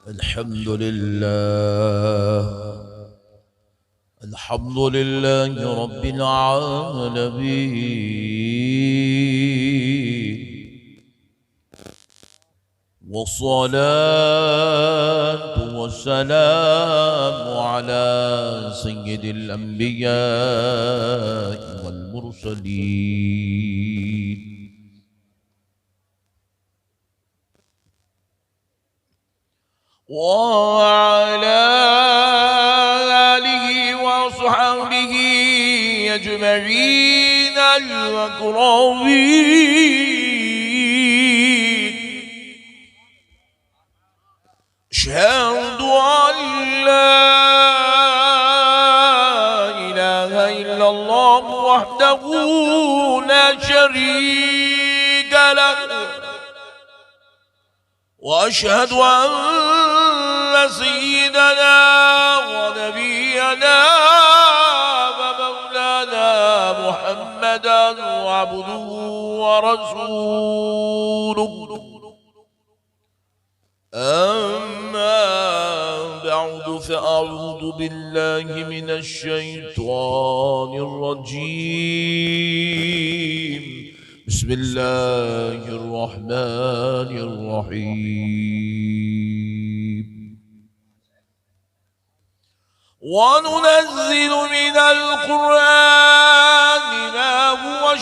अल्हम्दुलिल्लाह रब्बिल आलमीन वस्सलातु वस्सलामु अला सय्यिदिल अंबिया वल मुरसलीन वअला आलिहि वअस्हाबिहि अजमईन अल-अकरमीन। अशहदु अन ला इलाहा इल्लल्लाह वहदहु ला शरीक लहु वअशहदु अन्न सय्यिदना व नबियना व मौलाना मुहम्मदन अब्दुहु व रसूलुहु। अम्मा बअद फअऊज़ु बिल्लाहि मिनश शैतानिर रजीम। बिस्मिल्लाहिर रहमानिर रहीम। वनुनज़्ज़िलु मिनल क़ुरआनि मा हुवा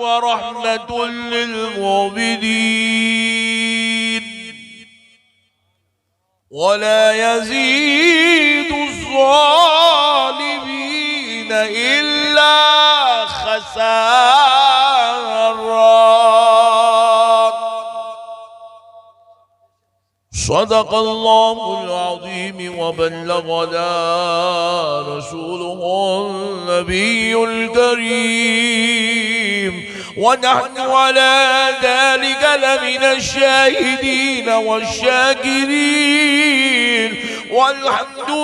व रहमतुल लिल मुमिनीन व ला यज़ीदु ज़्ज़ालिमीन इल्ला खसारा। सदक़ल्लाहुल अज़ीम व बल्लगना रसूलुहुन नबियुल करीम व नहनु अला ज़ालिका लमिनश शाहिदीन वश्शाकिरीन वल्हम्दुलिल्लाहि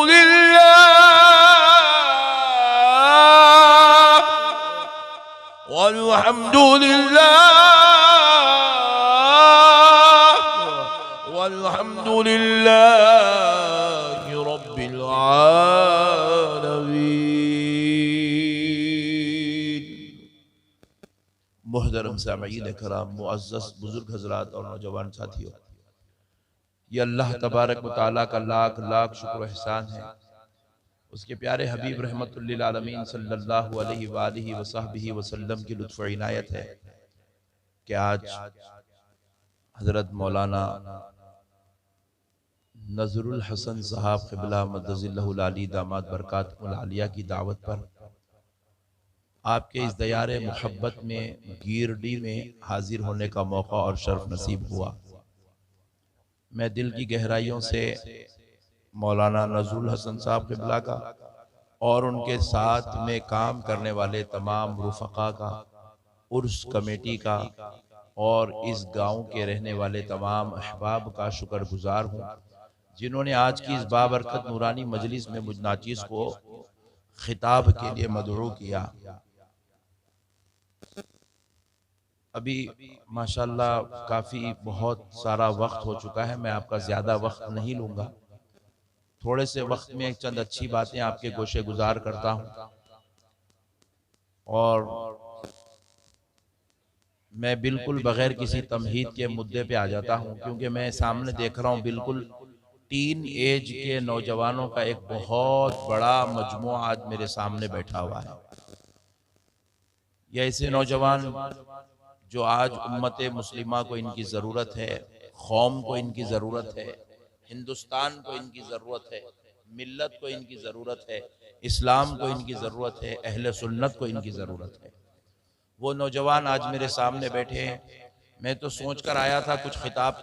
रब्बिल आलमीन। मुहतरम सामीईन कराम, मुअज़्ज़ज़ बुजुर्ग हज़रात और नौजवान साथियों, ये अल्लाह तबारक व तआला का लाख लाख शुक्र व एहसान है। उसके प्यारे हबीब रहमतुल लिल आलमीन सल्लल्लाहु अलैहि व आलिहि व सहबिहि वसल्लम की लुत्फ़ व इनायत है कि आज हज़रत मौलाना नज़रुल हसन साहब क़िबला मद्दज़िल्लहुल आली दामाद बरकातुहुल आलिया की दावत पर आपके इस दयारे मोहब्बत में गिरडी में हाजिर होने का मौका और शर्फ नसीब हुआ। मैं दिल की गहराइयों से मौलाना नज़रुल हसन साहब क़िबला का और उनके साथ में काम करने वाले तमाम रुफ़क़ा का, उर्स कमेटी का और इस गांव के रहने वाले तमाम अहबाब का शुक्रगुजार हूँ जिन्होंने आज की इस बाबरकत नूरानी मजलिस में मुझ नाचीज़ को खिताब के लिए मदऊ किया। अभी माशाल्लाह काफ़ी बहुत सारा वक्त हो चुका है, मैं आपका ज़्यादा वक्त नहीं लूँगा। थोड़े से वक्त में चंद अच्छी बातें आपके गोशे गुजार करता हूँ और मैं बिल्कुल बगैर किसी तमहीद के मुद्दे पे आ जाता हूँ, क्योंकि मैं सामने देख रहा हूँ बिल्कुल टीन एज के नौजवानों का एक बहुत बड़ा मजमुआ आज मेरे सामने बैठा हुआ है। ये ऐसे नौजवान जो आज उम्मत मुस्लिमा को इनकी ज़रूरत है, कौम को इनकी ज़रूरत है, हिंदुस्तान को इनकी ज़रूरत है, मिल्लत को इनकी ज़रूरत है, इस्लाम को इनकी ज़रूरत है, अहले सुन्नत को इनकी ज़रूरत है। वो नौजवान आज मेरे सामने बैठे हैं। मैं तो सोच कर आया था कुछ खिताब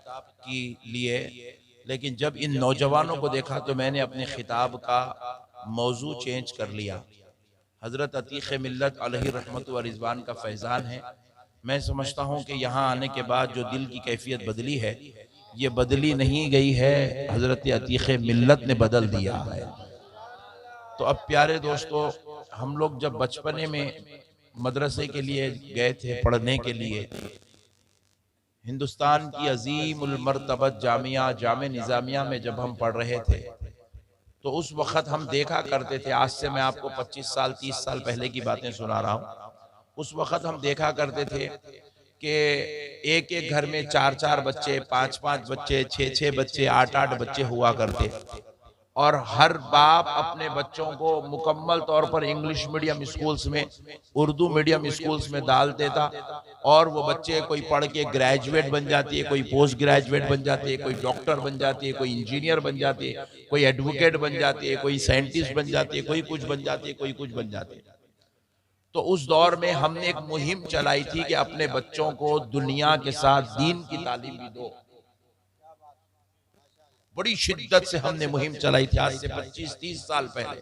की लिए, लेकिन जब इन नौजवानों को देखा तो मैंने अपने खिताब का मौजू चेंज कर लिया। हज़रत अतीक़ मिल्लत अलैहि रहमत व रिज़वान का फैज़ान है। मैं समझता हूँ कि यहाँ आने के बाद जो दिल की कैफियत बदली है, ये बदली नहीं गई है, हज़रत अतीक़ मिल्लत ने बदल दिया है। तो अब प्यारे दोस्तों, हम लोग जब बचपने में मदरसे के लिए गए थे पढ़ने के लिए, हिंदुस्तान की अजीम उल मर्तबत जामिया जामे निज़ामिया में जब हम पढ़ रहे थे तो उस वक़्त हम देखा करते थे, आज से मैं आपको 25 साल 30 साल पहले की बातें सुना रहा हूँ। उस वक़्त हम देखा करते थे कि एक एक घर में 4-4 बच्चे, 5-5 बच्चे, 6-6 बच्चे, 8-8 बच्चे हुआ करते और हर बाप अपने बच्चों को मुकम्मल तौर पर इंग्लिश मीडियम स्कूल्स में, उर्दू मीडियम स्कूल्स में डाल देता और वो बच्चे कोई पढ़ के ग्रेजुएट बन जाती है, कोई पोस्ट ग्रेजुएट बन जाती है, कोई डॉक्टर बन जाती है, कोई इंजीनियर बन जाती है, कोई एडवोकेट बन जाती है, कोई साइंटिस्ट बन जाती है, कोई कुछ बन जाती है, कोई कुछ बन जाती है। तो उस दौर में हमने एक मुहिम चलाई थी कि अपने बच्चों को दुनिया के साथ दीन की तालीम भी दो। बड़ी शिद्दत से हमने मुहिम चलाई थी आज से 25-30 साल पहले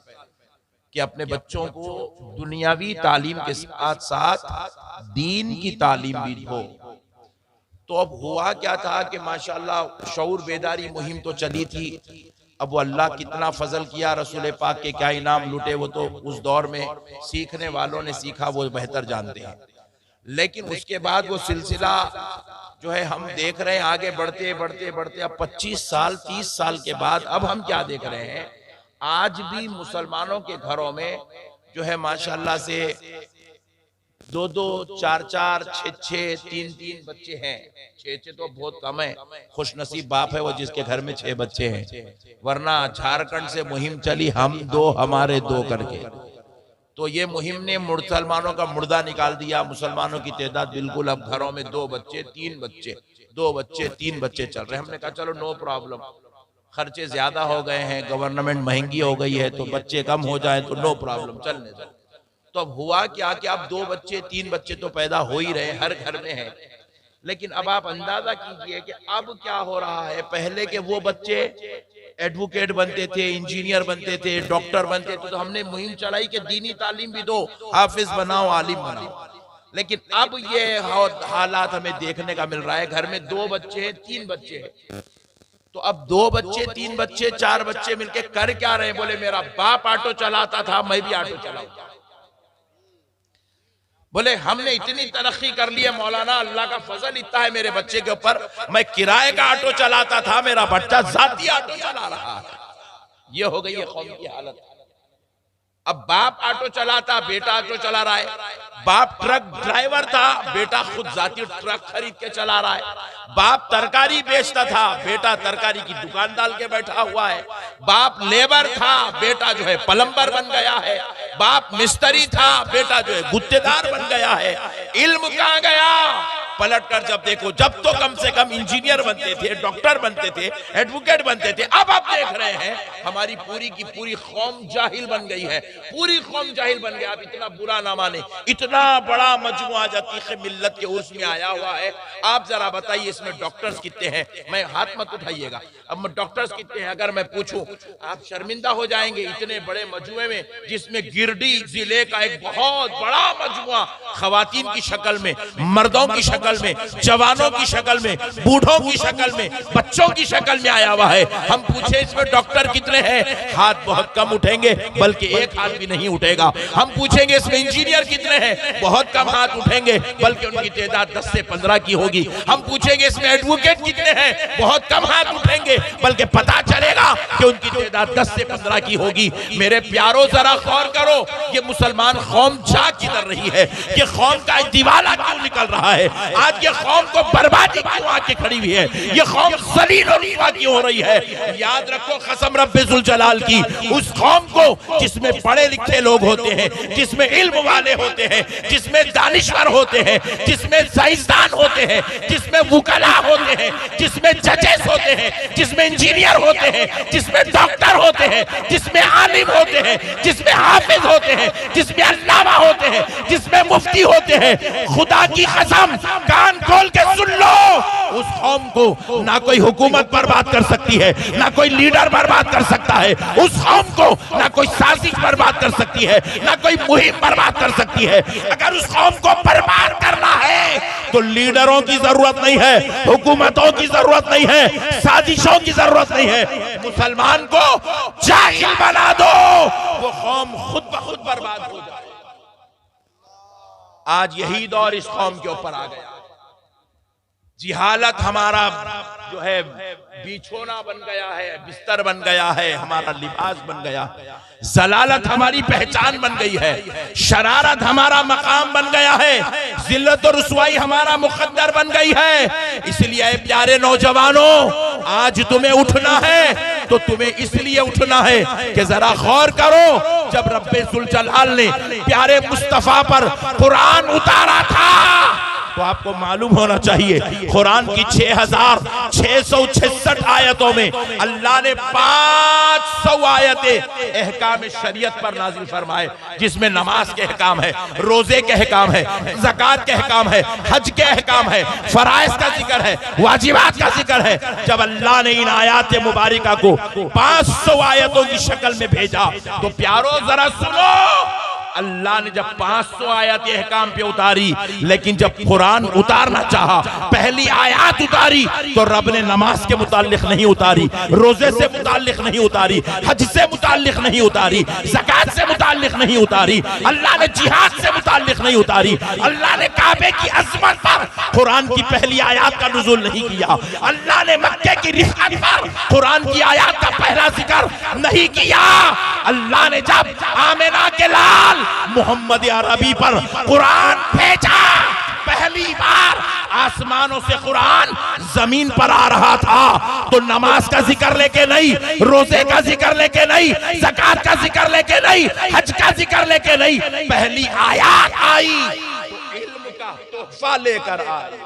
कि अपने बच्चों को दुनियावी तालीम के साथ साथ दीन की तालीम भी दो। तो अब हुआ क्या था कि माशाअल्लाह शऊर बेदारी मुहिम तो चली थी। अब वो अल्लाह कितना फजल किया, रसूल पाक के क्या इनाम लुटे, वो तो उस दौर में सीखने वालों ने सीखा, वो बेहतर जानते हैं। लेकिन उसके बाद वो सिलसिला जो है हम देख रहे हैं आगे बढ़ते बढ़ते बढ़ते अब 25 साल 30 साल के बाद अब हम क्या देख रहे हैं, आज भी मुसलमानों के घरों में जो है माशाअल्लाह से 2-2, 4-4, 6-6, 3-3 बच्चे हैं। 6-6 तो बहुत कम है, खुशनसीब बाप है वो जिसके घर में 6 बच्चे हैं, वरना झारखंड से मुहिम चली हम 2 हमारे 2 करके, तो ये मुहिम ने मुसलमानों का मुर्दा निकाल दिया। मुसलमानों की तादाद बिल्कुल अब घरों में 2 बच्चे 3 बच्चे, 2 बच्चे 3 बच्चे चल रहे हैं। हमने कहा चलो नो प्रॉब्लम, खर्चे ज्यादा हो गए हैं, गवर्नमेंट महंगी हो गई है, तो बच्चे कम हो जाए तो नो प्रॉब्लम, चलने दो। तो अब हुआ क्या कि अब 2 बच्चे 3 बच्चे तो पैदा हो ही रहे, हर घर में है। लेकिन अब आप अंदाजा कीजिए कि अब क्या हो रहा है। पहले के वो बच्चे एडवोकेट बनते थे, इंजीनियर बनते थे, डॉक्टर बनते थे, तो हमने मुहिम चलाई कि दीनी तालीम भी दो, हाफिज बनाओ, आलिम बनाओ। लेकिन अब ये हालात हमें देखने का मिल रहा है, घर में 2 बच्चे 3 बच्चे, तो अब 2 बच्चे 3 बच्चे 4 बच्चे मिलके कर क्या रहे हैं। बोले मेरा बाप ऑटो चलाता था, मैं भी ऑटो चलाऊंगा। बोले हमने इतनी तरक्की कर ली है मौलाना, अल्लाह का फजल इतना है मेरे बच्चे के ऊपर, मैं किराए का ऑटो चलाता था, मेरा बच्चा जाती ऑटो चला रहा है। ये हो गई है कौम की हालत। अब बाप ऑटो चलाता, बेटा ऑटो चला रहा है। बाप ट्रक ड्राइवर था, बेटा खुद जाती ट्रक खरीद के चला रहा है। बाप तरकारी बेचता था, बेटा तरकारी की दुकान डाल के बैठा हुआ है। बाप लेबर था, बेटा जो है प्लम्बर बन गया है। बाप मिस्त्री था, बेटा जो है गुत्तेदार बन गया है। इल्म कहाँ गया? पलट कर जब देखो, जब तो कम से कम इंजीनियर बनते थे, डॉक्टर बनते थे, एडवोकेट बनते थे, अब आप देख रहे हैं हमारी पूरी की पूरी कौम जाहिल बन गई है, पूरी कौम जाहिल बन गया। आप इतना बुरा ना माने, इतना बड़ा मजमुआ अतीक़ मिल्लत के उर्स में आया हुआ है। आप जरा बताइए इसमें डॉक्टर्स कितने हैं? मैं हाथ मत उठाइएगा, अब डॉक्टर्स कितने हैं अगर मैं पूछूं आप शर्मिंदा हो जाएंगे। इतने बड़े मजमुए में जिसमें गिरडी जिले का एक बहुत बड़ा मजमुआ खवातीन की शक्ल में, मर्दों की शक्ल में, जवानों की शक्ल में, बूढ़ों की शक्ल में, बच्चों की शक्ल में आया हुआ है। हम पूछे इसमें डॉक्टर कितने हैं, हाथ बहुत कम उठेंगे, बल्कि एक हाथ भी नहीं उठेगा। हम पूछेंगे इसमें इंजीनियर कितने हैं, बहुत कम हाथ उठेंगे, बल्कि उनकी तादाद 10 से 15 की होगी। हम पूछेंगे इसमें एडवोकेट कितने हैं, बहुत कम हाथ उठेंगे, बल्कि पता चलेगा कि उनकी तादाद 10 से 15 की होगी। मेरे प्यारों जरा गौर करो, ये मुसलमान कौम जा किधर रही है, ये कौम का दिवाला क्यों निकल रहा है, आज ये कौम को बर्बादी क्यों आके खड़ी हुई है, ये कौम ज़लील और रुसवा क्यों हो रही है। याद रखो कसम रब्बे ज़ुल जलाल की, उस कौम को जिसमें पढ़े लिखे लोग होते हैं, जिसमें इल्म वाले होते हैं, जिसमें दानिश्वर होते हैं, जिसमें साइंसदान होते हैं, जिसमें वुकला होते हैं, जिसमें जजेस होते हैं, जिसमें इंजीनियर होते हैं, जिसमें डॉक्टर होते हैं, जिसमें आलिम होते हैं, जिसमें हाफिज होते हैं, जिसमें अल्लामा होते हैं, जिसमें मुफ्ती होते हैं, खुदा की कसम कान खोल के सुन लो, उस कौम को ना कोई हुकूमत बर्बाद कर सकती है, ना कोई लीडर बर्बाद कर सकता है, उस कौम को ना कोई साजिश बर्बाद कर सकती है, ना कोई मुहिम बर्बाद कर सकती है। अगर उस कौम को बर्बाद करना है तो लीडरों की जरूरत नहीं है, हुकूमतों की जरूरत नहीं है, साजिशों की जरूरत नहीं है। मुसलमान को जाहिल बना दो, वो कौम खुद ब खुद बर्बाद हो जाए। आज यही दौर इस कौम के ऊपर आ गया। जिहालत हमारा जो है बिछोना बन गया है, बिस्तर बन गया है, हमारा लिबास बन गया है। जलालत हमारी पहचान बन गई है, शरारत हमारा मकाम बन गया है, जिल्लत और रुसवाई हमारा मुकद्दर बन गई है। इसलिए प्यारे नौजवानों, आज तुम्हें उठना है तो तुम्हें इसलिए उठना है कि जरा गौर करो, जब रब्बे जुल जलाल ने प्यारे मुस्तफा पर कुरान उतारा था तो आपको मालूम होना चाहिए कुरान की 6666 आयतों में अल्लाह ने 500 आयतें अहकाम शरीयत पर नाजिल फरमाए, जिसमें नमाज के अहकाम है, रोजे के अहकाम है, ज़कात के अहकाम है, हज के अहकाम है, फराइज का जिक्र है, वाजिबात का जिक्र है। जब अल्लाह ने इन आयत मुबारका को 500 आयतों की शक्ल में भेजा तो प्यारो जरा सुनो, अल्लाह ने जब 500 आयत अहकाम पे उतारी, लेकिन जब कुरान उतारना चाहा, पहली आयत उतारी तो रब ने नमाज के मुतालिक नहीं उतारी, रोजे से मुतालिक नहीं उतारी, हज से मुतालिक नहीं उतारी, ज़कात से मुतालिक नहीं उतारी, अल्लाह ने जिहाद से मुतालिक नहीं उतारी, अल्लाह ने काबे की अज़मत पर कुरान की पहली आयत का नुज़ूल नहीं किया, अल्लाह ने मक्के की रिफ़अत पर कुरान की आयत का पहला जिक्र नहीं किया। अल्लाह ने जब आमिना के लाल मोहम्मद अरबी पर कुरान भेजा, पहली बार आसमानों से कुरान जमीन पर आ रहा था तो नमाज का जिक्र लेके नहीं, रोजे का जिक्र लेके नहीं, ज़कात का जिक्र लेके नहीं, हज का जिक्र लेके नहीं, पहली आयत आई तो इल्म का तोहफा लेकर आई,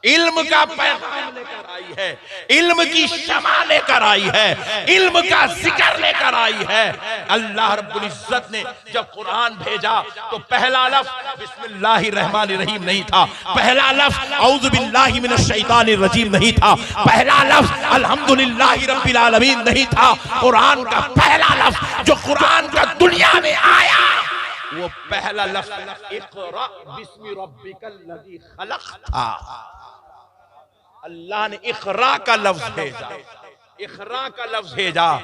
इल्म का पैगाम लेकर आई है, इल्म की शमा लेकर आई है, इल्म का जिक्र लेकर आई है। अल्लाह रब्बुल इज्जत ने जब कुरान भेजा तो पहला लफ्ज़ बिस्मिल्लाहिर्रहमानिर्रहीम नहीं था, पहला लफ्ज़ औज़ु बिल्लाहि मिनश शैतानिर रजीम नहीं था, पहला लफ्ज़ अल्हम्दुलिल्लाहि रब्बिल आलमीन नहीं था। कुरान का पहला लफ्ज़ जो कुरान का दुनिया में आया वो पहला लफ्ज़ इक़रा बिस्मि रब्बिकल लज़ी खलक़ था। अल्लाह ने इक़रा का लफ्ज़ भेजा, इक़रा का लफ्ज़ भेजा,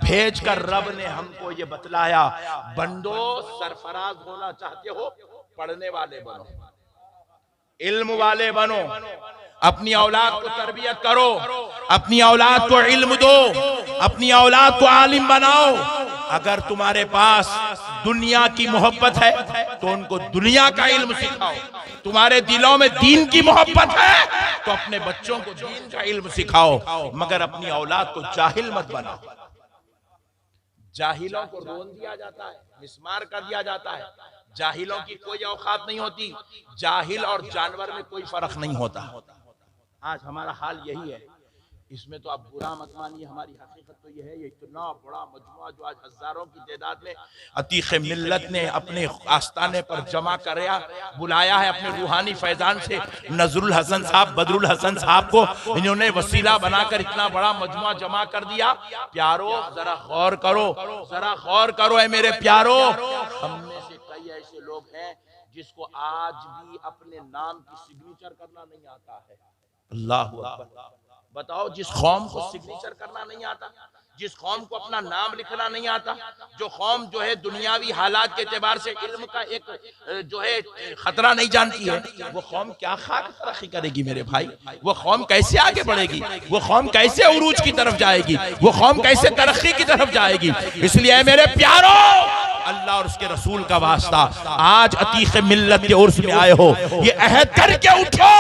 भेज कर रब ने हमको ये बतलाया, बंदो सरफराज होना चाहते हो, पढ़ने वाले बनो, इल्म वाले बनो, अपनी औलाद को तरबियत करो, अपनी औलाद को इल्म दो, अपनी औलाद को आलिम बनाओ। अगर तुम्हारे पास दुनिया की मोहब्बत है तो उनको दुनिया का इल्म सिखाओ, तुम्हारे दिलों में दीन की मोहब्बत है तो अपने बच्चों को दीन का इल्म सिखाओ, मगर अपनी औलाद को जाहिल मत बनाओ। जाहिलों को रोन दिया जाता है, मिस्मार कर दिया जाता है, जाहिलों की कोई औकात नहीं होती, जाहिल और जानवर में कोई फर्क नहीं होता। आज हमारा हाल यही है, इसमें तो आप बुरा मत मानिए, हमारी हकीकत तो यह है, ये इतना बड़ा मजमुआ जो आज हजारों की तादाद में अतीक़ मिल्लत ने अपने आस्ताने पर जमा कराया, बुलाया है अपने रूहानी फैजान से नजरुल हसन साहब, बदरुल हसन साहब को इन्होंने वसीला बनाकर इतना बड़ा मजमुआ जमा कर दिया। प्यारो जरा गौर करो, जरा गौर करो है मेरे प्यारो, हम में से कई ऐसे लोग हैं जिसको आज भी अपने नाम की सिग्नेचर करना नहीं आता है। अल्लाह अकबर। बताओ, जिस कौम को सिग्नेचर करना नहीं आता, जिस कौम को अपना नाम लिखना नहीं आता, जो कौम जो है दुनियावी हालात के एतबार से इल्म का एक जो है खतरा नहीं जानती है, वो कौम क्या खाक तरक्की करेगी मेरे भाई? वो कौम कैसे आगे बढ़ेगी? वो कौम कैसे उरूज की तरफ जाएगी? वो कौम कैसे तरक्की की तरफ जाएगी? इसलिए मेरे प्यारो, अल्लाह और उसके रसूल का वास्ता, आज अतीक़ मिल्लत के उर्स में आए हो, ये अहद करके उठो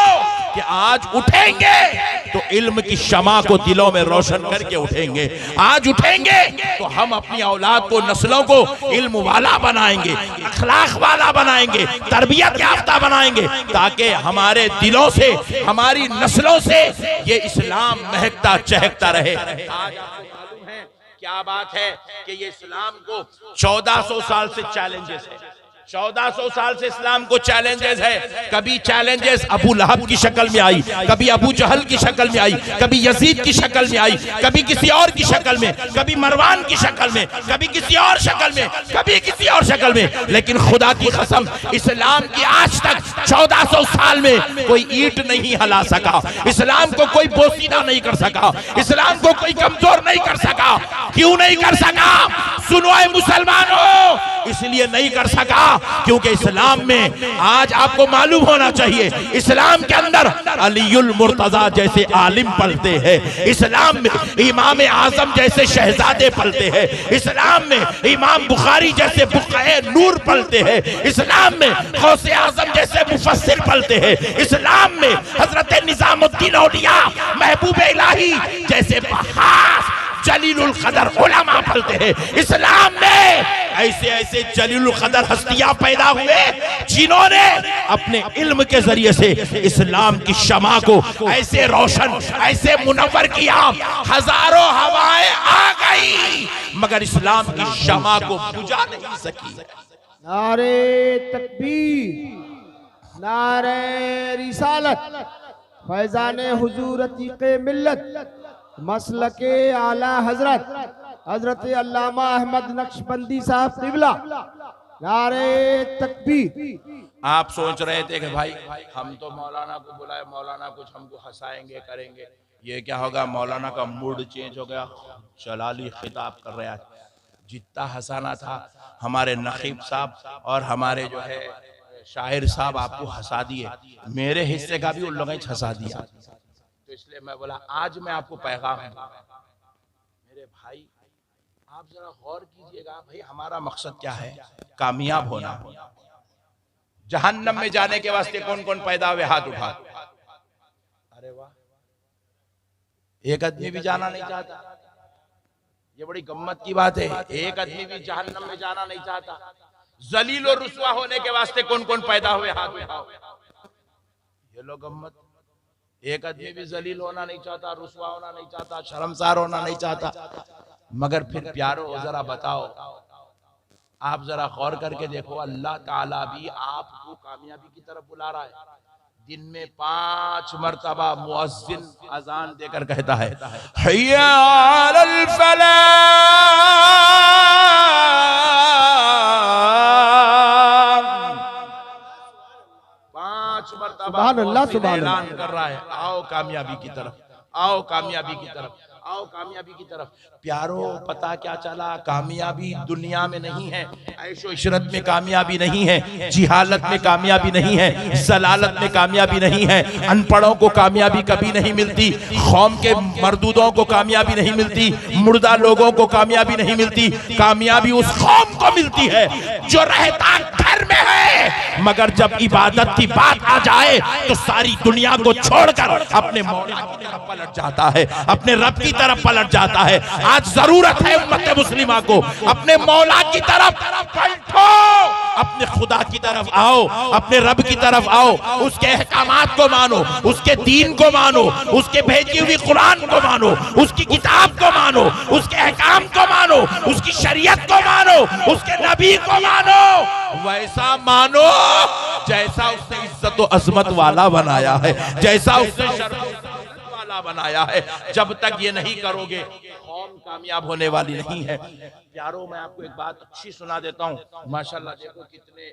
कि आज उठेंगे तो इल्म की शमा को दिलों में रोशन करके उठेंगे। आज उठेंगे तो हम अपनी औलाद को, नस्लों को इल्म वाला बनाएंगे, अखलाक वाला बनाएंगे, तरबियत याफ्ता बनाएंगे, ताकि हमारे दिलों से, हमारी नस्लों से ये इस्लाम महकता चहकता रहे। आज आपको मालूम है क्या बात है कि ये इस्लाम को 1400 साल से चैलेंजेस है, 1400 साल से इस्लाम को चैलेंजेस है। कभी चैलेंजेस अबू लहब की शक्ल में आई, कभी अबू जहल की शक्ल में आई, कभी यजीद की शक्ल में आई, कभी किसी और की शक्ल में, कभी मरवान की शक्ल में, कभी किसी और शक्ल में, कभी किसी और शक्ल में, लेकिन खुदा की कसम इस्लाम की आज तक 1400 साल में कोई ईंट नहीं हिला सका, इस्लाम को कोई बोसीदा नहीं कर सका, इस्लाम को कोई कमजोर नहीं कर सका। क्यों नहीं कर सका? सुनो ऐ मुसलमानों, इसलिए नहीं कर सका क्योंकि इस्लाम में आज आपको मालूम होना चाहिए, इस्लाम के अंदर अलीउल मुर्तजा जैसे आलिम पलते हैं, इस्लाम में इमाम आजम जैसे शहजादे पलते हैं, इस्लाम में इमाम बुखारी जैसे बुक़ए नूर पलते हैं, इस्लाम में गौसे आजम जैसे मुफस्सिर पलते हैं, इस्लाम में हजरत निजामुद्दीन औलिया महबूब इलाही जैसे बहास जलीलुल कदर उलमा पलते हैं। इस्लाम में ऐसे ऐसे जलीलुल कदर हस्तियां पैदा हुए जिन्होंने अपने इल्म के जरिए से इस्लाम की शमा को ऐसे रोशन ऐसे मुनव्वर किया, हजारों हवाएं आ गई मगर इस्लाम की शमा को बुझा नहीं सकी। नारे तकबीर, नारे रिसालत, फैजाने हुजूर अतीक़े मिल्लत, मसलके आला हजरत हजरत अल्लामा अहमद नक्शबंदी साहब क़िबला, नारे तकबीर। आप सोच रहे थे कि भाई हम तो मौलाना को बुलाए, मौलाना कुछ हमको हंसाएंगे करेंगे, ये क्या होगा, मौलाना का मूड चेंज हो गया, जलाली खिताब कर रहा है। जितना हंसाना था हमारे नकीब साहब और हमारे जो है शाहिर साहब आपको हंसा दिए, मेरे हिस्से का भी उन लोगों ने हंसा दिया। तो इसलिए मैं बोला आज मैं आपको पैगाम दूंगा। मेरे भाई आप जरा गौर कीजिएगा, भाई हमारा मकसद क्या है, कामयाब होना। जहन्नम में जाने के वास्ते कौन कौन पैदा हुए, हाथ उठा। अरे वाह, एक आदमी भी जाना नहीं चाहता, ये बड़ी गम्मत की बात है, एक आदमी भी जहन्नम में जाना नहीं चाहता। जलील और रुसवा होने के वास्ते कौन कौन पैदा हुए, हाथ उठाओ। ये लो गम्मत, एक आदमी भी जलील होना नहीं चाहता, रुसवा होना नहीं चाहता, शर्मसार होना नहीं चाहता। मगर फिर प्यारो जरा बताओ, आप जरा गौर करके देखो, अल्लाह ताला भी आपको कामयाबी की तरफ बुला रहा है। दिन में 5 मरतबा मुअज्जिन अजान देकर कहता है, हय्या अलल फलाह, 5 मरतबा ऐलान कर रहा है, आओ कामयाबी की तरफ, आओ कामयाबी की तरफ, आओ कामयाबी की तरफ। प्यारो पता क्या चला, कामयाबी दुनिया में नहीं है, ऐशो इशरत में कामयाबी नहीं है, जिहालत में कामयाबी नहीं है, जलालत में कामयाबी नहीं है, अनपढ़ों को कामयाबी कभी नहीं मिलती, कौम के मरदूदों को कामयाबी नहीं मिलती, मुर्दा लोगों को कामयाबी नहीं मिलती। कामयाबी उस कौम को मिलती है जो रहता घर में है, मगर जब इबादत की बात आ जाए तो सारी दुनिया को छोड़कर अपने मौला की तरफ पलट जाता है, अपने रब की तरफ पलट जाता है। आज जरूरत है उम्मत मुस्लिमा को अपने मौला की तरफ पलटो, अपने खुदा की तरफ आओ, अपने रब की तरफ आओ, उसके अहकामात को मानो, उसके दीन को मानो, उसके भेजी हुई कुरान को मानो, उसकी किताब को मानो, उसके अहकाम को मानो, उसकी शरीयत को मानो, उसके नबी को मानो, वैसा मानो जैसा उसने इज्जत और अजमत वाला बनाया है, जैसा उसने शर्फ वाला बनाया है। जब तक ये नहीं करोगे कौम कामयाब होने वाली नहीं है। प्यारो मैं आपको एक बात अच्छी सुना देता हूँ, माशाल्लाह देखो कितने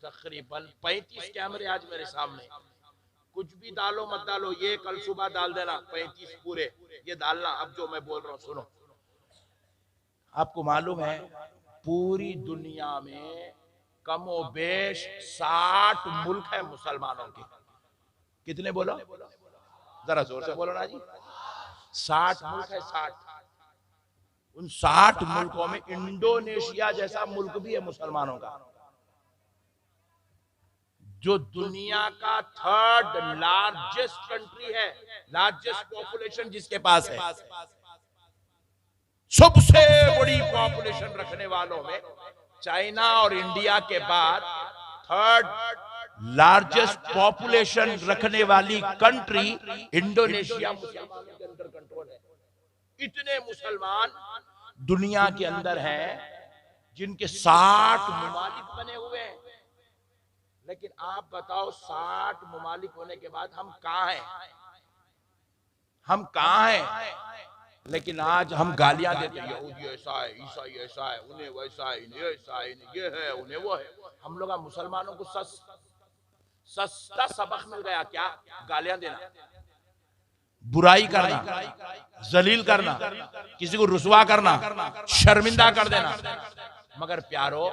तकरीबन 35 कैमरे आज मेरे सामने, कुछ भी डालो मत डालो, ये कल सुबह डाल देना, 35 पूरे ये डालना। अब जो मैं बोल रहा हूँ सुनो, आपको मालूम है पूरी दुनिया में कमो बेश 60 मुल्क है मुसलमानों के। कितने बोलो, जरा जोर से बोलो ना जी, 60 मुल्क है, 60। उन 60 मुल्कों में इंडोनेशिया जैसा मुल्क भी है मुसलमानों का, जो दुनिया का 3rd लार्जेस्ट कंट्री है, लार्जेस्ट पॉपुलेशन जिसके पास है। सबसे बड़ी पॉपुलेशन रखने वालों में चाइना और इंडिया के बाद 3rd लार्जेस्ट पॉपुलेशन रखने वाली कंट्री इंडोनेशिया मुसलमानों के अंदर कंट्रोल है। इतने मुसलमान दुनिया के अंदर हैं जिनके 60 ममालिक बने हुए हैं। लेकिन आप बताओ 60 ममालिक होने के बाद हम कहां हैं, हम कहां हैं? लेकिन आज हम गालियां देते हैं, यहूदी ऐसा है, ईसाई ऐसा है, उन्हें वैसा है, इन्हें ऐसा है, इन्हें ये है, उन्हें वो है। हम लोग मुसलमानों को सस्ता सबक मिल गया क्या? गालियां देना, बुराई करना, जलील करना, किसी को रुसवा करना, शर्मिंदा कर देना। मगर प्यारो,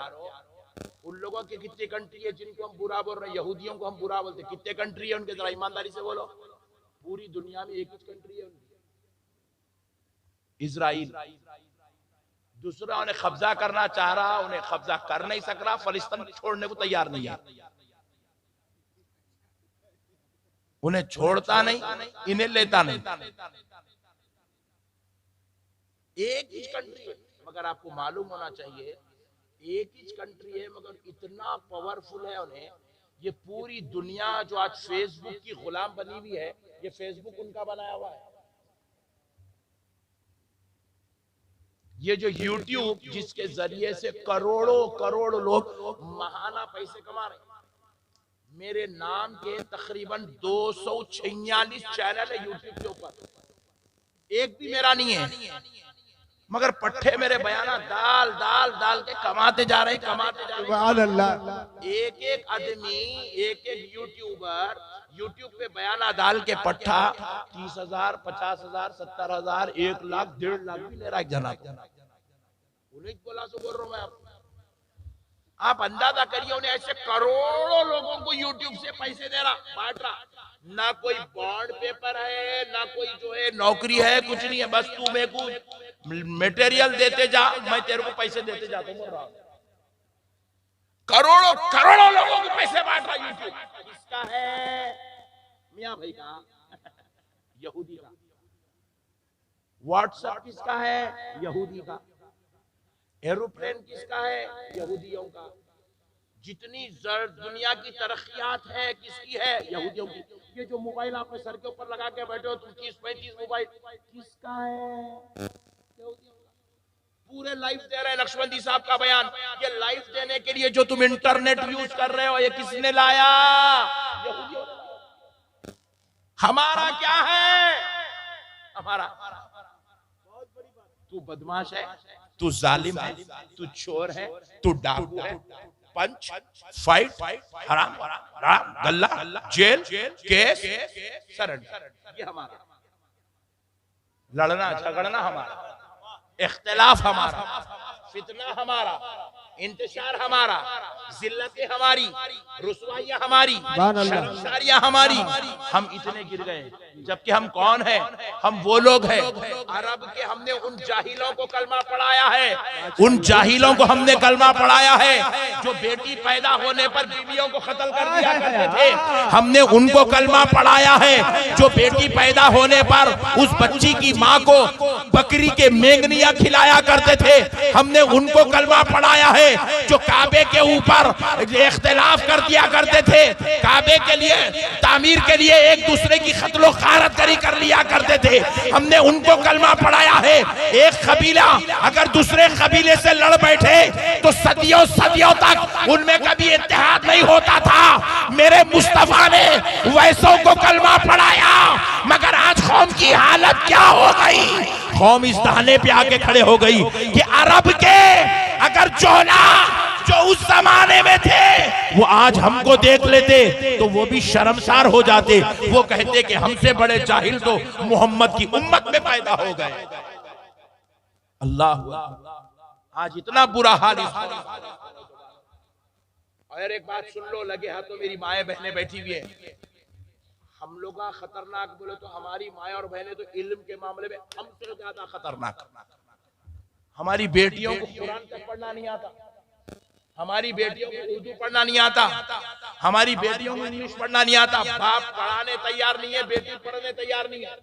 उन लोगों की कितनी कंट्री है जिनको हम बुरा बोल रहे हैं, यहूदियों को हम बुरा बोलते हैं, कितने कंट्री है उनके, जरा ईमानदारी से बोलो। पूरी दुनिया में एक ही कंट्री है उनकी, इजराइल। दूसरा उन्हें कब्जा करना चाह रहा, उन्हें कब्जा कर नहीं सक रहा, फलिस्तीन छोड़ने को तैयार नहीं है, उन्हें छोड़ता नहीं, इन्हें लेता नहीं। एक ही कंट्री है, मगर आपको मालूम होना चाहिए एक ही कंट्री है, मगर इतना पावरफुल है उन्हें। ये पूरी दुनिया जो आज फेसबुक की गुलाम बनी हुई है, ये फेसबुक उनका बनाया हुआ है। ये जो यूट्यूब जिसके जरिए से करोड़ों करोड़ लोग महाना पैसे कमा रहे हैं, मेरे नाम के तकरीबन 246 चैनल है यूट्यूब के ऊपर, एक भी मेरा नहीं है, मगर पट्टे मेरे बयाना डाल डाल डाल के कमाते जा रहे, कमाते जा रहे। एक एक आदमी, एक एक यूट्यूबर यूट्यूब पे बयाना डाल के पट्टा 30,000, 50,000, 70,000, 1 लाख, 1.5 लाख भी ले रहा है जना। उन्हें बोला सो बोल रहा हूं मैं। आप अंदाजा करिए, उन्हें ऐसे करोड़ों लोगों को यूट्यूब से पैसे दे रहा, बांट रहा। ना कोई बॉन्ड पेपर है, ना कोई जो है नौकरी है, कुछ नहीं है, बस तू मेरे को मटेरियल देते जा, मैं तेरे को पैसे देते जाता हूं। करोड़ों करोड़ों लोगों को पैसे बांट रहा यूट्यूब। किसका है? मियां भाई का, यहूदी का। व्हाट्सएप किसका है? यहूदी का। एरोप्लेन किसका है? यहूदियों का। जितनी दुनिया की तरक्कियात है किसकी है? यहूदियों की। ये जो मोबाइल आपने सर के ऊपर लगा के बैठे हो, 30-35 मोबाइल, किसका है? पूरे लाइव दे रहे हैं नक्शबंदी साहब का बयान। ये लाइव देने के लिए जो तुम इंटरनेट यूज कर रहे हो, ये किसने लाया? यहूदियों ने लाया। हमारा क्या है? हमारा तू बदमाश है, तू जालिम है, तू चोर है, तू डाकू है, पंच, फाइट, हराम, गल्ला, जेल, केस, सरेंडर, ये हमारा। लड़ना झगड़ना हमारा, इख्तिलाफ हमारा, फितना हमारा, इंतशार हमारा, जिल्लतें हमारी, रुसवाइयां हमारी, शर्मसारियां हमारी। हम इतने गिर गए, जबकि हम कौन है? हम वो लोग हैं अरब के। हमने उन जाहिलों को कलमा पढ़ाया है, उन जाहिलों को हमने कलमा पढ़ाया है जो बेटी पैदा होने पर बीवियों को कत्ल कर दिया करते थे। हमने उनको कलमा पढ़ाया है जो बेटी पैदा होने पर उस बच्ची की माँ को बकरी के मेंगनियां खिलाया करते थे। हमने उनको कलमा पढ़ाया है जो काबे के ऊपर इख्तिलाफ कर दिया करते थे, काबे के लिए तामीर के लिए एक दूसरे की खत्लो खारत करी कर लिया करते थे। हमने उनको कलमा पढ़ाया है। एक कबीला अगर दूसरे कबीले से लड़ बैठे तो सदियों सदियों तक उनमें कभी इत्तेहाद नहीं होता था। मेरे मुस्तफा ने वैसों को कलमा पढ़ाया, मगर आज कौम की हालत क्या हो गई? कौम इस दाने पे आके खड़े हो गई कि अरब के अगर चोला जो उस जमाने में थे वो आज हमको देख लेते तो वो भी शर्मसार हो जाते। वो कहते कि हमसे बड़े जाहिल तो मोहम्मद की उम्मत में पैदा हो गए। अल्लाह, आज इतना बुरा हाल। और एक बात सुन लो, लगे हाथों मेरी माएं बहनें बैठी हुई है। हम लोग खतरनाक बोले तो हमारी माएं और बहनें तो इल्म के मामले में हमसे ज्यादा खतरनाक। हमारी बेटियों को कुरान तक पढ़ना नहीं आता, हमारी बेटियों को उर्दू पढ़ना नहीं आता, हमारी बेटियों को इंग्लिश पढ़ना नहीं आता। बाप पढ़ाने तैयार नहीं है, बेटी पढ़ने तैयार नहीं है।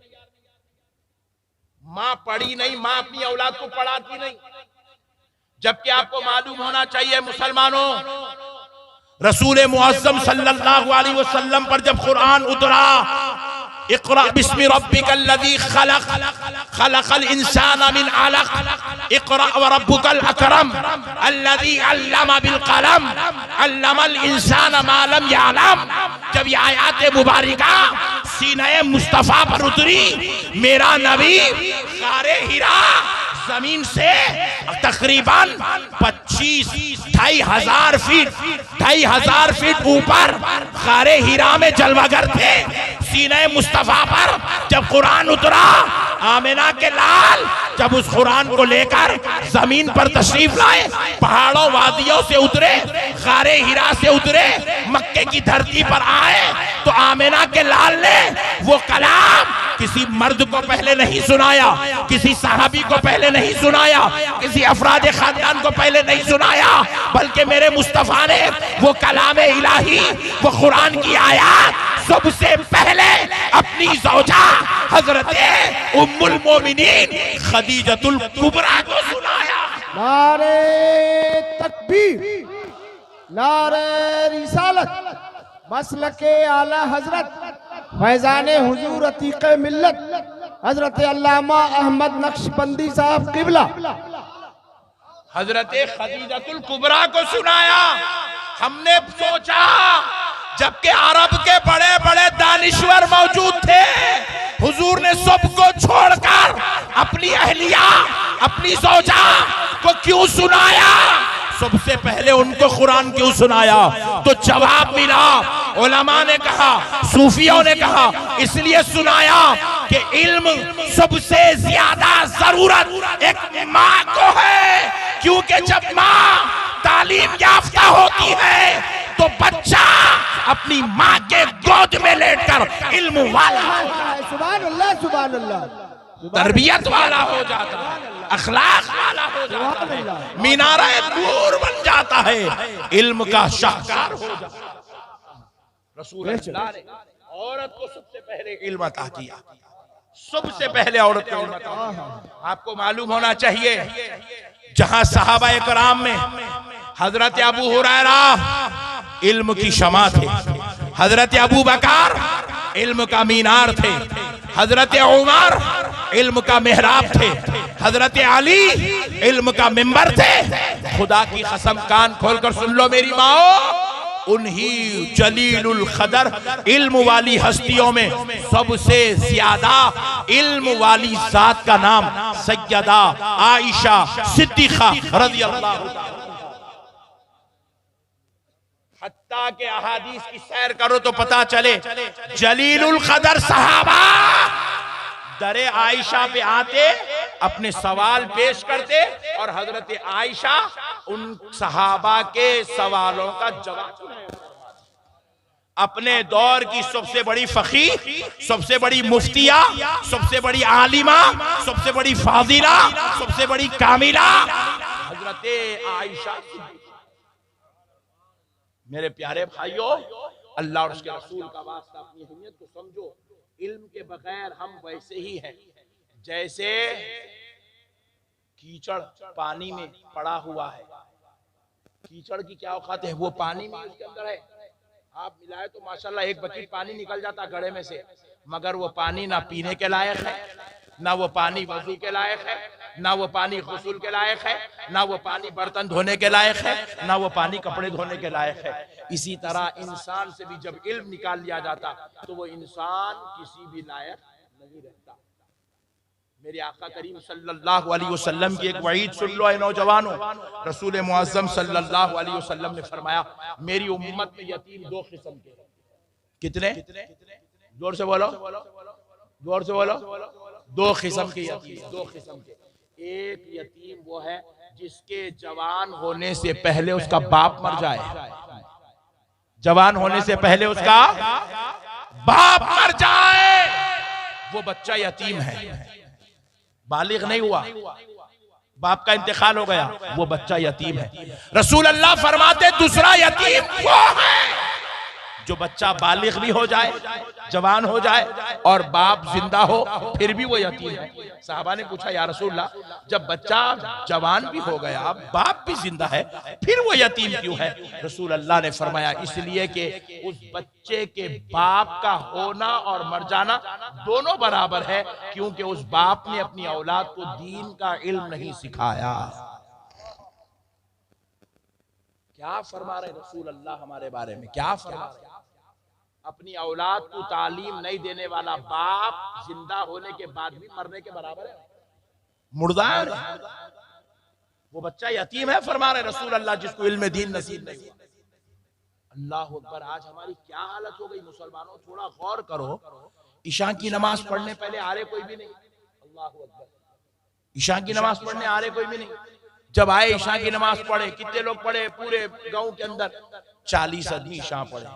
माँ पढ़ी नहीं, माँ अपनी औलाद को पढ़ाती नहीं। जबकि आपको मालूम होना चाहिए मुसलमानों, रसूल मुअज्जम सल्लल्लाहु अलैहि वसल्लम पर जब कुरान उतरा, इक़रा बिस्मि रब्बिकल्लज़ी खलक़ खलक़ल इंसाना मिन अलक़ इक़रा व रब्बुकल अकरम अल्लज़ी अल्लमा बिल क़लम अल्लमल इंसाना मा लम यअलम। जब ये आयात मुबारका सीने मुस्तफा पर उतरी, मेरा नबी गारे हिरा जमीन से तकरीबन 25-2,500 फीट ऊपर गारे हिरा में जलवागर थे। सीने मुस्तफा पर जब कुरान उतरा आमिना के लाल जब उस कुरान को लेकर जमीन पर तशरीफ लाए, पहाड़ों वादियों से उतरे, गारे हिरा से उतरे, मक्के की धरती पर आए, तो आमिना के लाल ने वो कलाम किसी मर्द को पहले नहीं सुनाया, किसी सहाबी को पहले नहीं सुनाया, किसी अफराद खानदान को पहले नहीं सुनाया, बल्कि मेरे मुस्तफा ने वो कलाम इलाही, वो कुरान की आयत सबसे पहले अपनी ज़ौजा हजरत उम्मुल मोमिनीन खदीजतुल कुबरा को सुनाया। नारे तकबीर, नारे रिसालत, मसलके आला हजरत फैजाने हुजूर अतीक़ मिल्लत हजरत अल्लामा अहमद नक्शबंदी साहब किबला हजरत खदीजतुल कुबरा को सुनाया। हमने सोचा जबकि अरब के बड़े बड़े दानिश्वर मौजूद थे, हुजूर ने सबको छोड़कर अपनी अहलिया, अपनी ज़ौजा को क्यों सुनाया, सबसे पहले उनको कुरान क्यों सुनाया? तो जवाब मिला, उलमा ने कहा, सूफियों ने कहा, इसलिए सुनाया कि इल्म सबसे ज्यादा जरूरत एक माँ को है, क्योंकि जब माँ तालीम याफ्ता होती है तो बच्चा अपनी माँ के गोद में लेटकर इल्म वाला, सुभान अल्लाह, सुभान अल्लाह, तरबियत वाला हो जाता है, अखलाक वाला हो जाता है, मीनारा नूर बन जाता है, इल्म का शाहकार हो जाता है। रसूल अल्लाह ने औरत को सबसे पहले इल्म अता किया, सबसे पहले औरत को इल्म अता किया। आपको मालूम होना चाहिए, जहां सहाबा कराम में हजरत अबू हुरैरा इल्म की शमा थे, हजरत अबू बकर इल्म का मीनार थे, हजरत उमर इल्म का मेहराब थे, हजरत अली इल्म का मिंबर थे। खुदा की कसम, कान खोलकर सुन लो मेरी माओ, उन्हीं जलीलुल कदर इल्म वाली हस्तियों में सबसे ज्यादा इल्म वाली जात का नाम सैयदा आयशा सिद्दीक़ा रज़ियल्लाहु ताला। हत्ता के अहादीस की सैर करो तो पता चले, जलीलुल कदर सहाबा दरे आयशा पे आते, अपने सवाल पेश करते और हजरत आयशा उन सहाबा के सवालों का जवाब। अपने दौर की सबसे बड़ी फकीह, सबसे बड़ी मुफ्तिया, सबसे बड़ी आलिमा, सबसे बड़ी फाजिला, सबसे बड़ी कामिला हजरत आयशा। मेरे प्यारे भाइयों, अल्लाह और उसके रसूल का वास्ता, अपनी अहमियत को समझो। इल्म के बगैर हम वैसे ही हैं जैसे कीचड़ पानी में पड़ा हुआ है। कीचड़ की क्या औकात है, वो पानी में उसके अंदर है, आप मिलाए तो माशाल्लाह एक बकेट पानी निकल जाता गड्ढे में से, मगर वो पानी ना पीने के लायक है, ना वो पानी वजू के लायक है, ना वो पानी गुस्ल के लायक है, ना वो पानी बर्तन धोने के लायक है, ना वो पानी कपड़े धोने के लायक है। इसी तरह इंसान से भी जब इल्म निकाल लिया जाता तो वो इंसान किसी भी लायक नहीं रहता। मेरे आका करीम सल्लल्लाहु अलैहि वसल्लम की एक वईद सुन लो ऐ नौजवानों। रसूल मुअज्जम सल्लल्लाहु अलैहि वसल्लम ने फरमाया, मेरी उम्मत में यतीम दो किस्म के। कितने? जोर से बोलो, जोर से बोलो। दो किस्म के यतीम, दो किस्म के। एक यतीम वो है जिसके जवान होने से पहले उसका बाप मर जाए, जवान होने से पहले उसका बाप मर जाए, वो बच्चा यतीम है, बालिग नहीं हुआ, बाप का इंतकाल हो गया, वो बच्चा यतीम है। रसूल अल्लाह फरमाते दूसरा यतीम वो है जो बच्चा बालिग भी हो जाए, जवान हो जाए और बाप जिंदा हो, फिर भी वो यतीम है। साहबा ने पूछा, या रसूलल्लाह, जब बच्चा जवान भी हो गया, बाप भी जिंदा है, फिर वो यतीम क्यों है? रसूल अल्लाह ने फरमाया, इसलिए कि उस बच्चे के बाप का होना और मर जाना दोनों बराबर है, क्योंकि उस बाप ने अपनी औलाद को दीन का इल्म नहीं सिखाया। क्या फरमा रहे रसूल अल्लाह हमारे बारे में, क्या फरमा रहे? अपनी औलाद को तालीम नहीं देने वाला बाप जिंदा होने के बाद भी मरने के बराबर है, मुर्दा है, वो बच्चा यतीम है। फरमा रहे रसूल अल्लाह, जिसको इल्म दीन नसीब नहीं हुआ। अल्लाह अकबर, आज हमारी क्या हालत हो गई मुसलमानों, थोड़ा गौर करो। ईशा की नमाज पढ़ने पहले आ रहे कोई भी नहीं, ईशा की नमाज पढ़ने आ रहे कोई भी नहीं। जब आए ईशा की नमाज पढ़े, कितने लोग पढ़े पूरे गांव के अंदर? 40 आदमी ईशा पढ़े।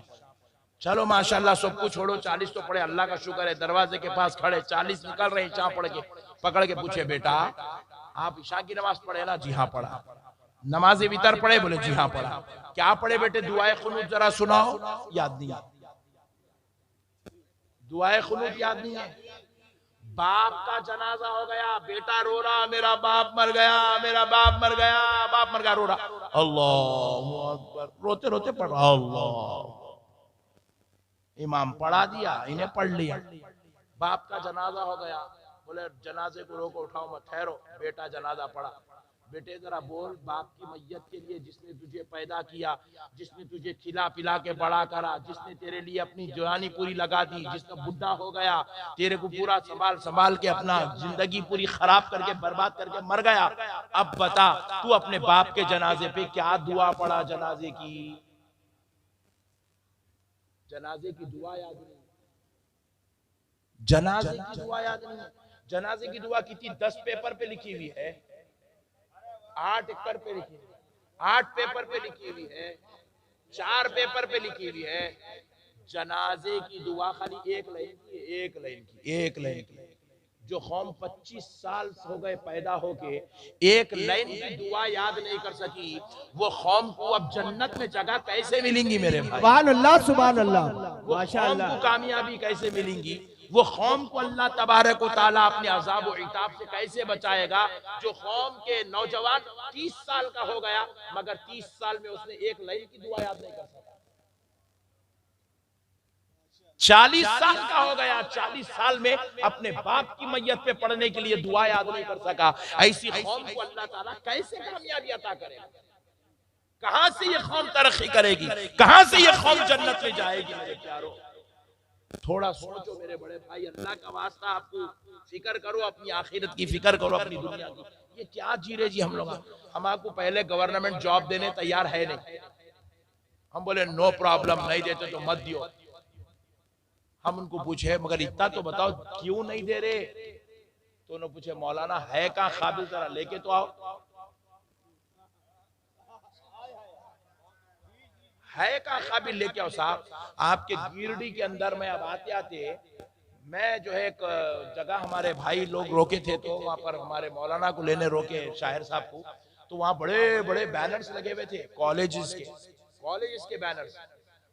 चलो माशाल्लाह, सब कुछ छोड़ो, 40 तो पढ़े, अल्लाह का शुक्र है। दरवाजे के पास खड़े 40 निकल रहे ईशा पढ़ के, पकड़ के पूछे, बेटा आप ईशा की नमाज पढ़े ना? जी हाँ पढ़ा। नमाज वितर पढ़े? बोले जी हाँ पढ़ा। क्या पढ़े बेटे? दुआए खुनूत जरा सुनाओ। याद नहीं है, दुआए खुनूत याद नहीं है। बाप का जनाजा हो गया, बेटा रो रहा, मेरा बाप मर गया, मेरा बाप मर गया, बाप मर गया, रो रहा। अल्लाहू अकबर, रोते रोते पढ़ रहा। अल्लाह, इमाम पढ़ा दिया, इन्हें पढ़ लिया। बाप का जनाजा हो गया, बोले जनाजे को रोको, उठाओ मत, ठहरो। बेटा जनाजा पढ़ा। बेटे जरा बोल, बाप की मैयत के लिए, जिसने तुझे पैदा किया, जिसने तुझे खिला पिला के बड़ा करा, जिसने तेरे लिए अपनी जवानी पूरी लगा दी, जिसका बुढ़ा हो गया, तेरे को पूरा संभाल संभाल के अपना जिंदगी पूरी खराब करके बर्बाद करके मर गया। अब बता, तू अपने बाप के जनाजे पे क्या दुआ पढ़ा? जनाजे की दुआ याद नहीं, जनाजे की दुआ याद नहीं। जनाजे की दुआ कितनी? 10 पेपर पे लिखी हुई है, 8 एकड़ पे लिखी है, 8 पेपर पे लिखी हुई है, 4 पेपर पे लिखी हुई है। जनाजे की दुआ खाली एक लाइन की, एक लाइन की। जो कौम 25 साल हो गए पैदा होके एक लाइन की दुआ याद नहीं कर सकी, वो कौम को अब जन्नत में जगह कैसे मिलेंगी मेरे भाई? सुभान अल्लाह, सुभान अल्लाह, वो कौम को कामयाबी कैसे मिलेंगी? वो कौम को अल्लाह तबारक व तआला अपने अज़ाब व इताब से कैसे बचाएगा? जो कौम के नौजवान 30 साल का हो गया, मगर 30 साल में उसने एक लाइन की दुआ याद नहीं कर सका। 40 साल का हो गया, 40 साल में अपने बाप की मैयत पे पढ़ने के लिए दुआ याद नहीं कर सका। ऐसी कौम को अल्लाह ताला कैसे कामयाबी अता करेगा? कहां से ये कौम तरक्की करेगी? कहां से ये कौम जन्नत में जाएगी? मेरे प्यारो, थोड़ा सोचो मेरे बड़े भाई, अल्लाह का वास्ता आपको फिक्र करो, अपनी आखिरत की फिक्र करो, अपनी दुनिया की। ये क्या जी रहे जी हम लोग? हम आपको पहले गवर्नमेंट जॉब देने तैयार है नहीं। हम बोले नो प्रॉब्लम, नहीं देते तो मत दियो। हम उनको पूछे मगर इतना तो बताओ क्यों नहीं दे रहे? तो उन्होंने पूछे मौलाना है कहाँ काबिल, जरा लेके तो आओ। है कहाँ काबिल, लेके आओ साहब। आपके गिरडी के अंदर में अब आते आते मैं जो है एक जगह हमारे भाई लोग रोके थे, तो वहां पर हमारे मौलाना को लेने रोके, शायर साहब को। तो वहां बड़े बड़े बैनर्स लगे हुए थे, कॉलेजेस के बैनर्स।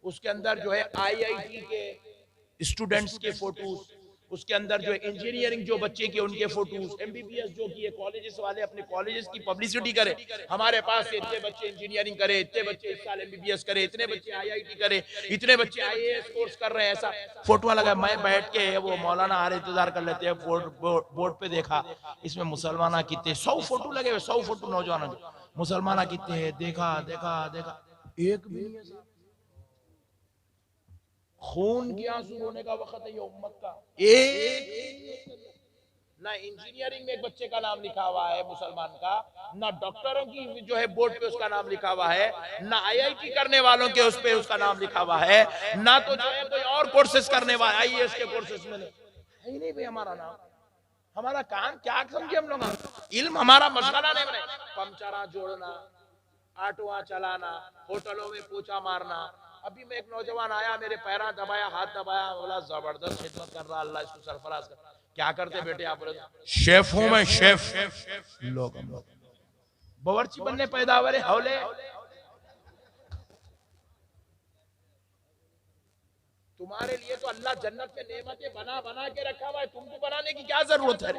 उसके अंदर जो है IIT के स्टूडेंट्स के फोटोज, उसके अंदर जो है इंजीनियरिंग जो बच्चे के उनके फोटोज, MBBS जो की कॉलेजेस वाले अपने कॉलेजेस की पब्लिसिटी करे, हमारे पास इतने बच्चे इंजीनियरिंग करे, इतने बच्चे इस साल MBBS करे, इतने बच्चे IIT करे, इतने बच्चे IAS कोर्स कर रहे हैं, ऐसा फोटो लगा। मैं बैठ के वो मौलाना आ रहे इंतजार कर लेते हैं, बोर्ड पे देखा इसमें मुसलमान कितने, 100 फोटो लगे हुए, 100 फोटो नौजवानों के, मुसलमान कितने हैं? देखा देखा देखा, एक भी नहीं है। खून के आंसू रोने का वक्त है ये उम्मत का। एक ना इंजीनियरिंग में एक बच्चे का नाम लिखा हुआ है मुसलमान का, ना डॉक्टरों की जो है बोर्ड पे उसका नाम लिखा हुआ है, ना IIT करने वालों के उस पे उसका नाम लिखा हुआ है, ना तो जो है कोई और कोर्सेज करने वाला IAS के कोर्सेज में है ही नहीं भाई हमारा नाम। हमारा काम क्या समझे हम लोग? इल्म हमारा मशगला नहीं बने। पंचरा जोड़ना, ऑटोआ चलाना, होटलों में पोछा मारना। अभी मैं एक नौजवान आया, मेरे पैरा दबाया, हाथ दबाया, बोला जबरदस्त खिदमत कर रहा, अल्लाह इसको सरफराज कर। क्या करते बेटे आप? बोले शेफ हूं मैं, शेफ। लोग बावर्ची बनने पैदा हुए हौले। तुम्हारे लिए तो अल्लाह जन्नत में नेमतें बना बना के रखा हुआ है, तुमको बनाने की क्या जरूरत है?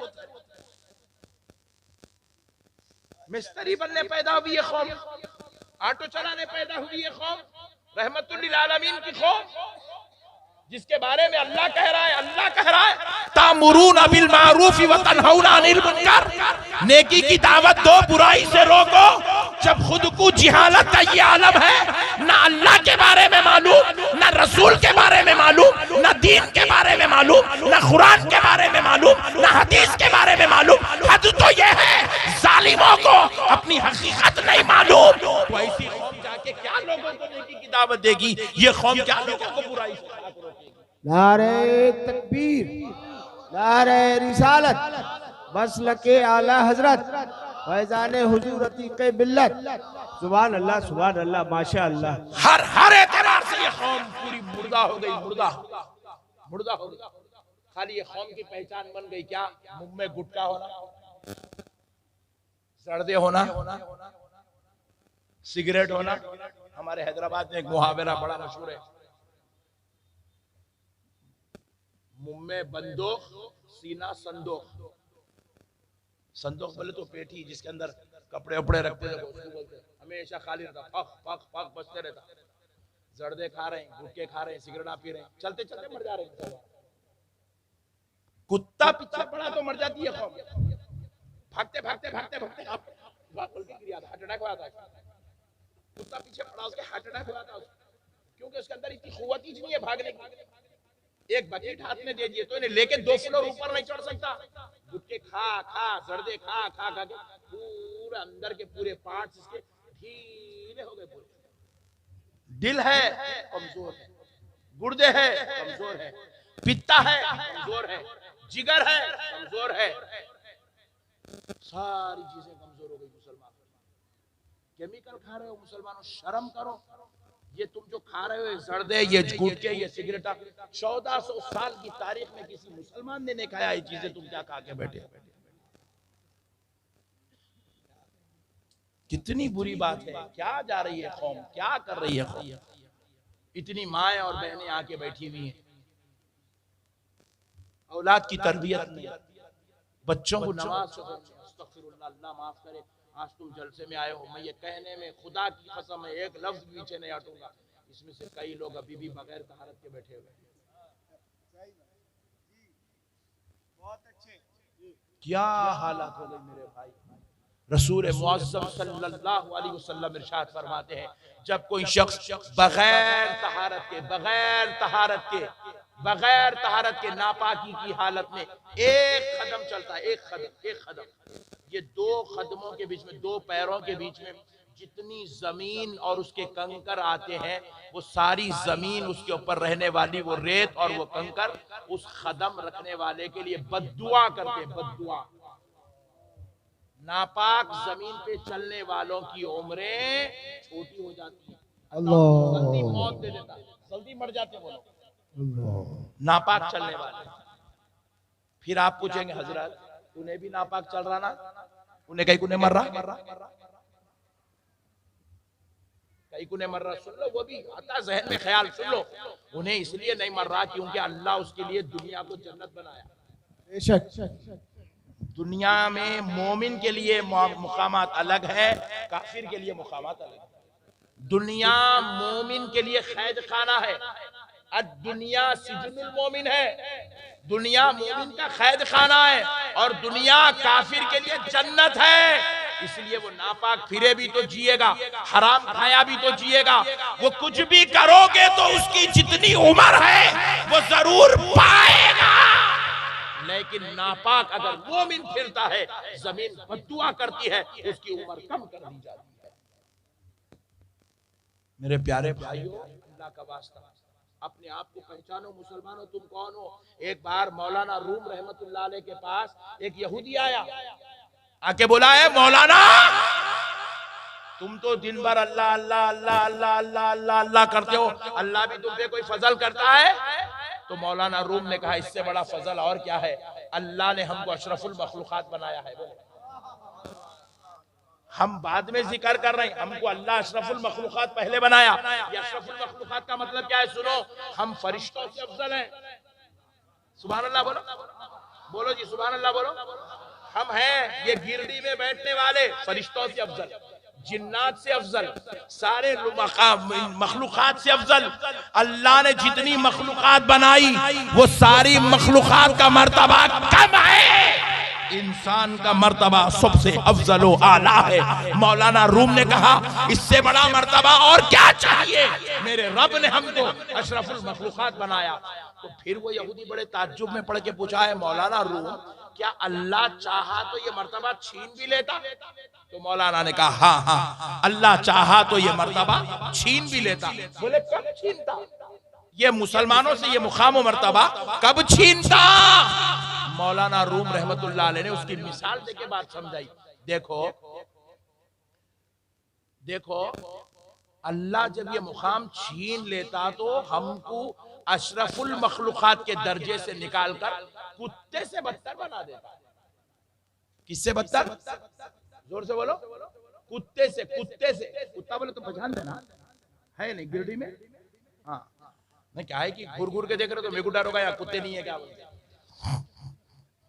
मिस्त्री बनने पैदा हुई है कौम, ऑटो चलाने पैदा हुई है कौम, रहमतुल लिल आलमीन की कौम, जिसके बारे में अल्लाह कह रहा है तामुरून बिल मारूफ व तनहौना अनिल मुनकर, नेकी की दावत दो, बुराई से रोको। जब खुद को जिहालत का ये आलम है, ना अल्लाह के बारे में मालूम, ना रसूल के बारे में मालूम, ना दीन के बारे में मालूम, ना कुरान के बारे में मालूम, ना हदीस के बारे में मालूम। हद तो ये है जालिमों को अपनी हकीकत नहीं मालूम। तो ऐसी कौम जाके क्या लोगों को नेकी की दावत देगी? ये कौम क्या लोगों को बुराई से रोकेगी? नारे तकबीर, नारे रिसालत, मसलके आला हजरत फैजान हुजूर अतीक बिल्लत। सुभान अल्लाह माशा अल्लाह। हर एतबार से ये कौम पूरी मुर्दा हो गई, मुर्दा हो गई। खाली ये कौम की पहचान बन गई क्या? मुंह में गुटखा होना, सर्दे होना, सिगरेट होना। हमारे हैदराबाद में एक मुहावरा बड़ा मशहूर है, मुंह में बंदूक सीना संदूक। संदूक बोले तो पेटी जिसके अंदर कपड़े उपड़े रखते थे, हमेशा खाली रहता, फक फक फक बजते रहता। जर्दे खा रहे हैं, गुटके खा रहे हैं, सिगरेट पी रहे हैं, चलते चलते मर जा रहे हैं। कुत्ता पीछे पड़ा तो मर जाती है कौम। भागते भागते भागते भागते हार्ट अटैक हुआ था। कुत्ता पीछे पड़ा, उसके हार्ट अटैक हुआ था, क्योंकि उसके अंदर इतनी कुव्वत ही नहीं है भागने की। एक बकेट हाथ में दे दिए तो इन्हें लेके 2 फ्लोर ऊपर नहीं चढ़ सकता। गुटके खा खा, जर्दे खा खा खा के पूरे अंदर के पूरे पार्ट्स इसके ढीले हो गए पूरे। दिल है कमजोर है, गुर्दे है कमजोर है, पित्ता है कमजोर है, जिगर है कमजोर है, सारी चीजें कमजोर हो गई मुसलमान। केमिकल खा रहे हो मुसलमानों, शर्म करो। ये तुम जो खा रहे हो जर्दे, ये गुटके, ये सिगरेट, 1400 साल की तारीख में किसी मुसलमान ने नहीं खाया ये चीजें, तुम क्या खा के बैठे? कितनी बुरी बात है। क्या जा रही है कौम, क्या कर रही है कौम? इतनी माएं और बहनें आके बैठी हुई हैं, औलाद की तरबियत नहीं, बच्चों को नमाज अस्तगफिरुल्लाह, अल्लाह माफ करे। आज तुम जलसे में आए हो, मैं ये कहने में खुदा की कसम है एक लफ्ज पीछे नहीं हटूंगा, इसमें से कई लोग अभी भी बगैर तहारत के बैठे हुए हैं। क्या हालत हो गई मेरे भाई। रसूल मुअज़्ज़म सल्लल्लाहु अलैहि वसल्लम इरशाद फरमाते हैं, जब कोई शख्स बगैर तहारत के नापाकी की हालत में एक कदम चलता है, एक कदम, ये 2 कदमों के बीच में, 2 पैरों के बीच में जितनी जमीन और उसके कंकर आते हैं, वो सारी जमीन, उसके ऊपर रहने वाली वो रेत और वो कंकर उस कदम रखने वाले के लिए बद्दुआ करते हैं, बद्दुआ। नापाक जमीन पे चलने वालों की उम्रें छोटी हो जाती है, जल्दी मौत दे देता, जल्दी मर जाते वो लोग, नापाक चलने वाले। फिर आप पूछेंगे हजरत उन्हें भी नापाक चल रहा ना, उन्हें कहीं कुने मर रहा, कहीं कुने मर रहा, सुन लो, वो भी आता जहन में ख्याल, सुन लो, उन्हें इसलिए नहीं मर रहा क्योंकि अल्लाह उसके लिए दुनिया को जन्नत बनाया। बेशक दुनिया में मोमिन के लिए मुकामात अलग है, काफिर के लिए मुकामात अलग है। दुनिया मोमिन के लिए कैद खाना है, दुनिया सिजनुल मोमिन है, दुनिया मोमिन का कैद खाना है, और दुनिया काफिर के लिए जन्नत है। इसलिए वो नापाक फिरे भी तो जिएगा, हराम खाया भी तो जिएगा, वो कुछ भी करोगे तो उसकी जितनी उम्र है वो जरूर पाएगा। लेकिन नापाक अगर मोमिन फिरता है, जमीन बद्दुआ करती है, उसकी उम्र कम कर दी जाती है। मेरे प्यारे भाइयों, अल्लाह का वास्ता, अपने आप को पहचानो मुसलमानों, तुम कौन हो। एक बार मौलाना रूम रहमतुल्लाह अलैह के पास एक यहूदी आया, आके बोला है मौलाना तुम तो दिन भर अल्लाह अल्लाह अल्लाह अल्लाह अल्लाह अल्लाह अल्लाह करते हो, अल्लाह भी तुम पे कोई फजल करता है? तो मौलाना रूम ने कहा इससे बड़ा फजल और क्या है, अल्लाह ने हमको अशरफुल मखलूकात बनाया है। हम बाद में जिक्र कर रहे हैं, हमको अल्लाह अशरफुल मखलूकात पहले बनाया। ये अशरफुल मखलूकात का मतलब क्या है, सुनो, हम फरिश्तों से अफजल हैं। सुभान अल्लाह बोलो, बोलो जी सुभान अल्लाह बोलो। हम हैं ये गिरडी में बैठने वाले फरिश्तों से अफजल, जिन्नात से अफजल, सारे मखलूकात से अफजल। अल्लाह ने जितनी मखलूकात बनाई वो सारी मखलूकात का मर्तबा कम है, इंसान का मर्तबा सबसे अफजल व आला है। मौलाना रूम ने कहा इससे बड़ा मर्तबा और क्या चाहिए, मेरे रब ने हमको अशरफुल मखलूकात बनाया। तो फिर वो यहूदी बड़े ताज्जुब में पढ़ के पूछा है मौलाना रूम, क्या अल्लाह चाहा तो ये मर्तबा छीन भी लेता? तो मौलाना ने कहा हाँ हाँ, अल्लाह चाहा तो ये मर्तबा छीन भी लेता। बोले कब छीनता? ये मुसलमानों से ये मुकाम मर्तबा कब छीनता? मौलाना रूम रहमतुल्लाह अलैह ने उसकी मिसाल देके बात समझाई। देखो देखो, अल्लाह जब ये मुकाम छीन लेता तो हमको अशरफुल मखलूकात के दर्जे से निकालकर कुत्ते से बदतर बना देता। किससे बदतर? जोर से बोलो। कुत्ते से। कुत्ते से। कुत्ता बोले तो पहचान देना है नहीं गिरडी में। हाँ नहीं, क्या है कि घुर घुर के देख रहे तो मेरे को डर होगा या कुत्ते नहीं है क्या बोलते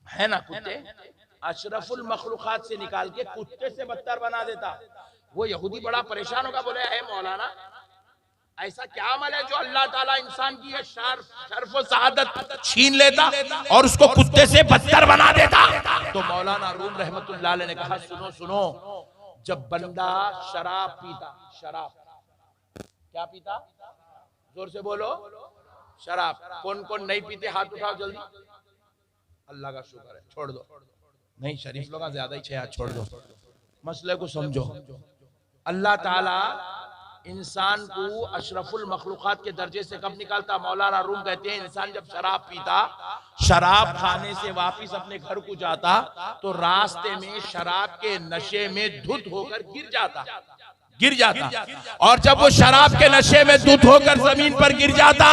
है ना। कुत्ते अशरफुल मखलूकात से निकाल के कुत्ते से बदतर बना देता। वो यहूदी बड़ा परेशान होगा, बोले है मौलाना ऐसा क्या अमल है जो अल्लाह ताला इंसान की ये शर्फ और सआदत छीन लेता और उसको कुत्ते से बदतर बना देता। तो मौलाना रूम रहमतुल्लाह अलैह ने कहा, सुनो सुनो, जब बंदा शराब पीता, शराब क्या पीता? जोर से बोलो। शराब। कौन कौन नहीं पीते हाथ उठाओ जल्दी। अल्लाह का शुक्र है, छोड़ दो। नहीं, शरीफ लोग ज्यादा ही छह, छोड़ दो। मसले को समझो। अल्लाह ताला इंसान को अशरफुल मखलूकात के दर्जे से कब निकालता? मौलाना रूम कहते हैं इंसान जब शराब पीता, शराब खाने से वापिस अपने घर को जाता तो रास्ते में शराब के नशे में धुत होकर गिर जाता। और जब वो शराब के नशे में धुत होकर जमीन पर गिर जाता,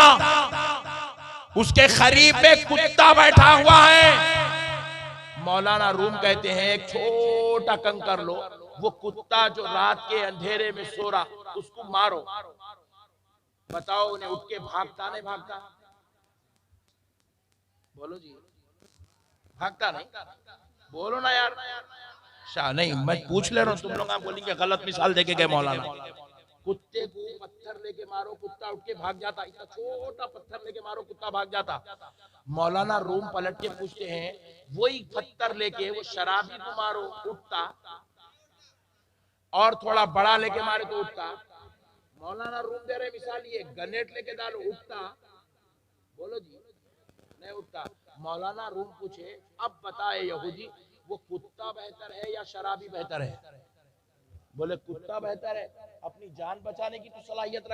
उसके करीब में कुत्ता बैठा हुआ है। मौलाना रूम कहते हैं एक छोटा कंकर लो, वो कुत्ता जो रात के अंधेरे में सो रहा, उसको मारो। बताओ उन्हें उठ के भागता नहीं भागता? बोलो जी, भागता नहीं? बोलो ना यार। नहीं, मैं पूछ ले रहा हूं, तुम लोग आप बोलेंगे गलत मिसाल देके गए मौलाना। कुत्ते को पत्थर लेके मारो, कुत्ता उठ के भाग जाता। इतना छोटा पत्थर लेके मारो, कुत्ता भाग जाता। मौलाना रूम पलट के पूछते हैं, वही पत्थर लेके वो शराबी को मारो, उठता? और थोड़ा बड़ा लेके मारे तो उठता? मौलाना रूम दे रहे मिसाल, ये गनेट लेके डालो, उठता? बोलो जी, नहीं उठता। मौलाना रूम पूछे, अब बताए यहूदी, वो कुत्ता बेहतर है या शराबी बेहतर है? बोले कुत्ता बेहतर है, अपनी जान बचाने की तो सलाहियत